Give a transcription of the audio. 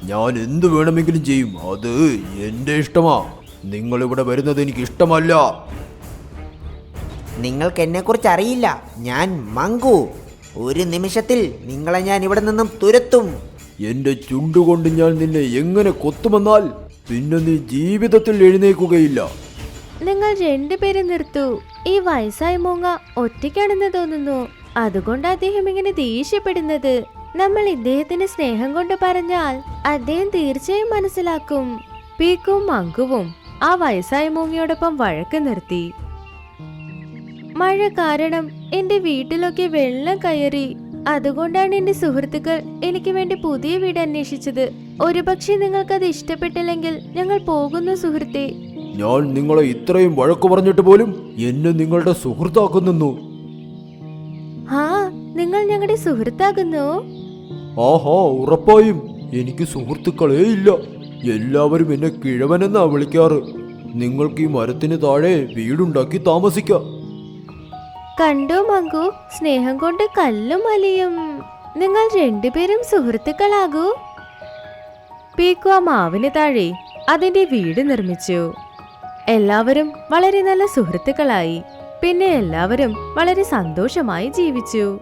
ഞാൻ എന്ത് വേണമെങ്കിലും ചെയ്യും. അത് എന്റെ ഇഷ്ടമാ. നിങ്ങൾ ഇവിടെ വരുന്നത് എനിക്ക് ഇഷ്ടമല്ല. നിങ്ങൾക്ക് എന്നെക്കുറിച്ച് അറിയില്ല. ഞാൻ മങ്കു. ഒരു നിമിഷത്തിൽ നിങ്ങളെ ഞാൻ ഇവിടെ നിന്നും തുരത്തും. എന്റെ ചുണ്ടുകൊണ്ട് ഞാൻ നിന്നെ എങ്ങനെ കൊത്തുമെന്നാൽ പിന്നെ നീ ജീവിതത്തിൽ എഴുന്നേൽക്കുകയില്ല. നിങ്ങൾ രണ്ടുപേരും നിർത്തൂ. ഈ വയസ്സായ മൂങ്ങ ഒറ്റയ്ക്കാണെന്ന് തോന്നുന്നു. അതുകൊണ്ട് അദ്ദേഹം ഇങ്ങനെ ദേഷ്യപ്പെടുന്നത്. നമ്മൾ ഇദ്ദേഹത്തിന് സ്നേഹം കൊണ്ട് പറഞ്ഞാൽ അദ്ദേഹം തീർച്ചയായും മനസ്സിലാക്കും. പീക്കും മങ്കുവും ആ വയസ്സായ മൂങ്ങയോടൊപ്പം വഴക്ക് നിർത്തി. മഴ കാരണം എന്റെ വീട്ടിലൊക്കെ വെള്ളം കയറി. അതുകൊണ്ടാണ് എന്റെ സുഹൃത്തുക്കൾ എനിക്ക് വേണ്ടി പുതിയ വീട് അന്വേഷിച്ചത്. ഒരുപക്ഷെ നിങ്ങൾക്കത് ഇഷ്ടപ്പെട്ടില്ലെങ്കിൽ ഞങ്ങൾ പോകുന്നു സുഹൃത്തെ. ഞാൻ നിങ്ങളെ ഇത്രയും വഴക്കു പറഞ്ഞിട്ട് പോലും എന്നെ നിങ്ങളുടെ സുഹൃത്താക്കുന്നു. ആ, നിങ്ങൾ ഞങ്ങളുടെ സുഹൃത്താകുന്നു. ആഹാ, ഉറപ്പായും. എനിക്ക് സുഹൃത്തുക്കളേ ഇല്ല. എല്ലാവരും എന്നെ കിഴവനെന്നാ വിളിക്കാറ്. നിങ്ങൾക്ക് ഈ മരത്തിന് താഴെ വീടുണ്ടാക്കി താമസിക്കാം. കണ്ടോ മങ്കു, സ്നേഹം കൊണ്ട് കല്ലും അലിയും. നിങ്ങൾ രണ്ടുപേരും സുഹൃത്തുക്കളാകൂ. പീക്കു ആ മാവിന് താഴെ അതിന്റെ വീട് നിർമ്മിച്ചു. എല്ലാവരും വളരെ നല്ല സുഹൃത്തുക്കളായി. പിന്നെ എല്ലാവരും വളരെ സന്തോഷമായി ജീവിച്ചു.